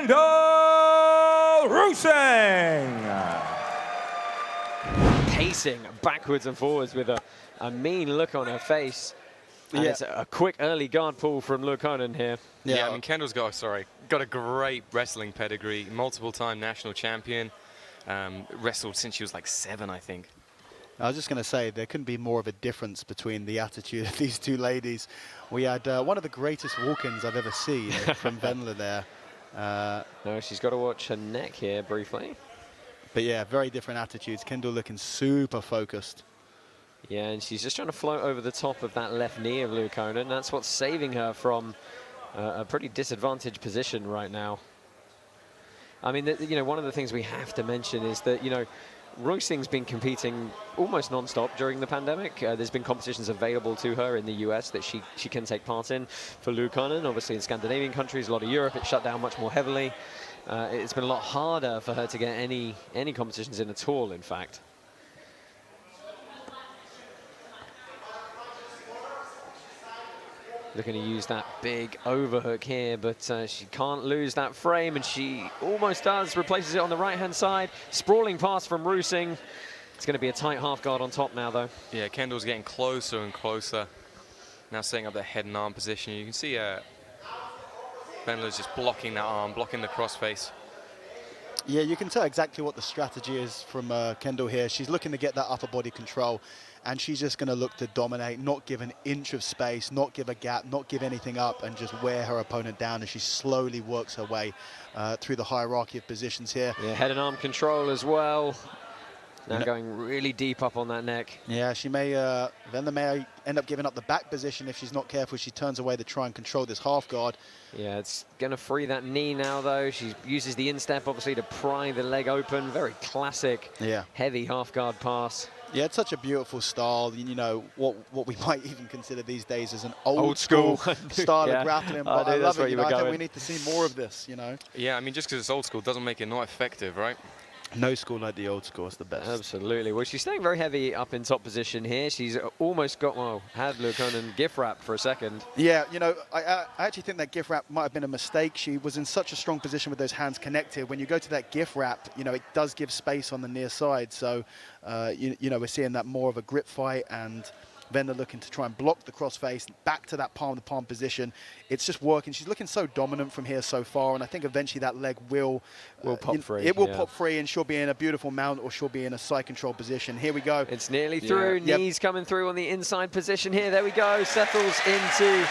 Kendall Pacing backwards and forwards with a mean look on her face. And it's a quick early guard pull from Luukkonen here. Yeah, I mean, Kendall's got a great wrestling pedigree, multiple-time national champion, wrestled since she was like 7, I think. I was just going to say, there couldn't be more of a difference between the attitude of these two ladies. We had one of the greatest walk-ins I've ever seen from Venla there. No, she's got to watch her neck here briefly. But yeah, very different attitudes. Kendall looking super focused. Yeah, and she's just trying to float over the top of that left knee of Luukkonen. That's what's saving her from a pretty disadvantaged position right now. I mean, you know, one of the things we have to mention is that, you know, Roysing's been competing almost non-stop during the pandemic. There's been competitions available to her in the US that she can take part in. For Luukkonen, obviously in Scandinavian countries, a lot of Europe, it's shut down much more heavily. It's been a lot harder for her to get any competitions in at all, in fact. Looking to use that big overhook here, but she can't lose that frame, and she almost does. Replaces it on the right-hand side. Sprawling pass from Roosing. It's going to be a tight half guard on top now, though. Yeah, Kendall's getting closer and closer. Now setting up the head and arm position. You can see Venla's just blocking that arm, blocking the crossface. Yeah, you can tell exactly what the strategy is from Kendall here. She's looking to get that upper body control, and she's just going to look to dominate, not give an inch of space, not give a gap, not give anything up, and just wear her opponent down as she slowly works her way through the hierarchy of positions here. Yeah, head and arm control as well. Now going really deep up on that neck. Yeah, she may, Venla may end up giving up the back position if she's not careful. She turns away to try and control this half guard. Yeah, it's going to free that knee now, though. She uses the instep, obviously, to pry the leg open. Very classic, heavy half guard pass. Yeah, it's such a beautiful style. You know, what we might even consider these days as an old school style of grappling. But I love it. You know, I think we need to see more of this, you know. Yeah, I mean, just because it's old school doesn't make it not effective, right? No school like the old school is the best. Absolutely. Well, she's staying very heavy up in top position here. She's almost got, well, had Luukkonen gift wrap for a second. Yeah, you know, I actually think that gift wrap might have been a mistake. She was in such a strong position with those hands connected. When you go to that gift wrap, you know, it does give space on the near side. So, you know, we're seeing that more of a grip fight, and Venla looking to try and block the crossface, back to that palm-to-palm position. It's just working. She's looking so dominant from here so far, and I think eventually that leg will pop free. It will pop free, and she'll be in a beautiful mount, or she'll be in a side control position. Here we go. It's nearly through. Knees coming through on the inside position here. There we go. Settles into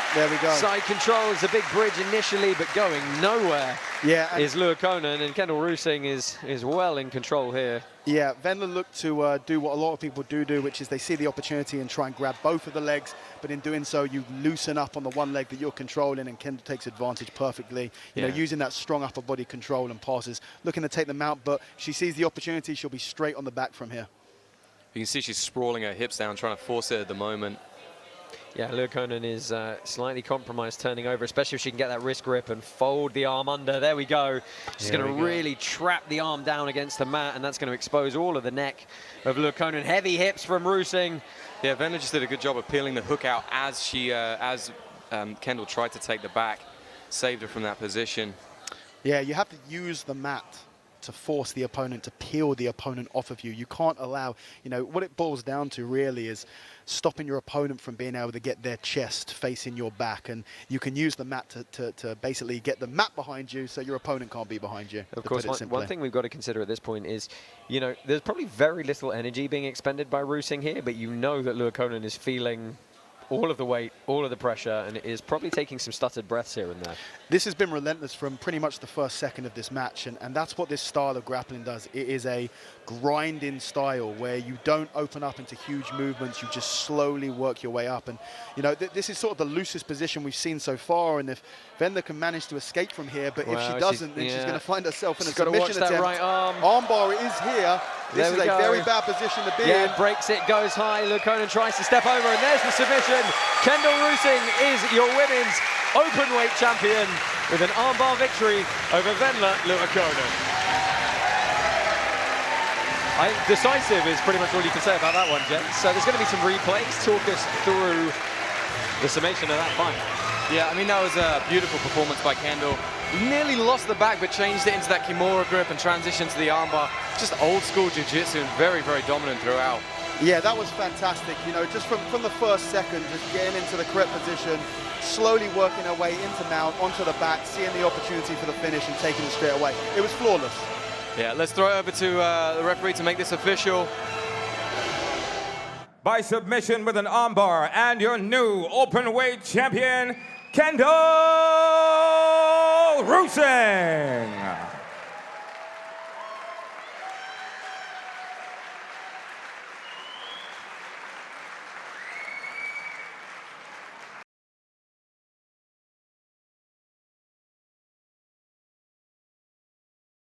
side control. It's a big bridge initially, but going nowhere. Yeah, is Luukkonen, and Kendall Roosing is well in control here. Yeah, Venla looked to do what a lot of people do, which is they see the opportunity and try and grab both of the legs, but in doing so, you loosen up on the one leg that you're controlling, and Kendall takes advantage perfectly. You know, using that strong upper body control and passes, looking to take them out, but she sees the opportunity. She'll be straight on the back from here. You can see she's sprawling her hips down, trying to force it at the moment. Yeah, Luukkonen is slightly compromised turning over, especially if she can get that wrist grip and fold the arm under. There we go. She's going to really trap the arm down against the mat, and that's going to expose all of the neck of Luukkonen. Heavy hips from Roosing. Yeah, Venla just did a good job of peeling the hook out as she, Kendall tried to take the back, saved her from that position. Yeah, you have to use the mat to force the opponent, to peel the opponent off of you. You can't allow, you know, what it boils down to really is stopping your opponent from being able to get their chest facing your back, and you can use the mat to basically get the mat behind you so your opponent can't be behind you. Of course, one thing we've got to consider at this point is, you know, there's probably very little energy being expended by Roosing here, but you know that Luukkonen is feeling all of the weight, all of the pressure, and is probably taking some stuttered breaths here and there. This has been relentless from pretty much the first second of this match, and that's what this style of grappling does. It is a grinding style where you don't open up into huge movements, you just slowly work your way up. And, you know, this is sort of the loosest position we've seen so far, and if Venla can manage to escape from here, but if she doesn't, then she's going to find herself in a submission attempt. Right arm. Armbar is here. This is a very bad position to be in. Breaks it, goes high. Luukkonen tries to step over, and there's the submission. Kendall Roosing is your women's openweight champion with an armbar victory over Venla Luukkonen. I think decisive is pretty much all you can say about that one, gents. So there's going to be some replays. Talk us through the summation of that fight. Yeah, I mean, that was a beautiful performance by Kendall. Nearly lost the back, but changed it into that Kimura grip and transitioned to the armbar. Just old school jiu-jitsu and very, very dominant throughout. Yeah, that was fantastic. You know, just from the first second, just getting into the grip position, slowly working her way into mount, onto the back, seeing the opportunity for the finish and taking it straight away. It was flawless. Yeah, let's throw it over to the referee to make this official. By submission with an armbar, and your new openweight champion, Kendall Rosen.